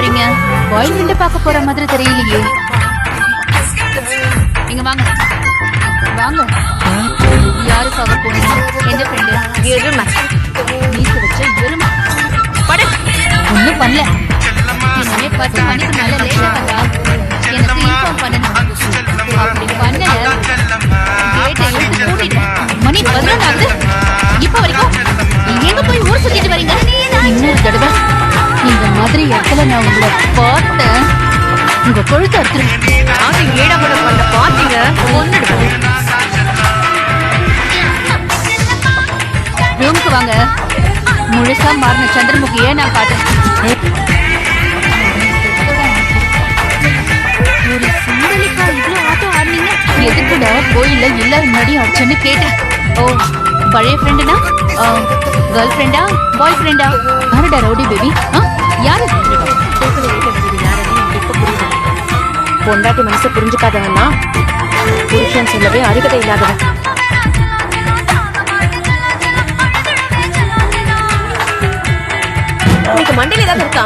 போறீங்க? பாய் ஃப்ரெண்ட் பார்க்க போற மாதிரி தெரியலையே. இங்க வாங்க வாங்க. யாருக்காக போறீங்க? எந்த ஃப்ரெண்டு? எருமை. மீச வச்ச எருமை. படு. ஒண்ணும் பண்ணல. இனிமே 10 மணிக்கு மேல லேட்டா வந்தா எனக்கு இன்ஃபார்ம் பண்ணணும். அப்படி பண்ணல கேட்டை இழுத்து கூட்டிட்டேன். மணி 11 ஆகுது. இப்ப வரைக்கும் எங்க போய் ஊர் சுத்திட்டு வரீங்க? இன்னொரு தடவை இந்த மாதிரி இடத்துல நான் உங்களை பார்த்தேன், உங்க கொழுத்த எடுத்துருவேன். அது ஈடப்பட பண்ண பாத்தீங்க ஒன்னுடுவேன். ரூமுக்கு வாங்க. முழுசா மாறின சந்திரமுகிய நான் பார்த்தேன். ஒரு சுண்டலிக்கா இவ்வளவு ஆட்டம் ஆடுனீங்க? எதுக்குடா கோயில்ல எல்லாரும் முன்னாடி அடிச்சுன்னு கேட்டேன். ஓ, பழைய ஃப்ரெண்டுனா கேர்ள் ஃப்ரெண்டா பாய் ஃப்ரெண்டா? யாருடா ரவுடி பேபி? யாரு? பொண்டாட்டி மனசை புரிஞ்சுக்காதவன்னா புருஷன் சொல்லவே அருகதை இல்லாதவன். உனக்கு மண்டையில ஏதாவது இருக்கா?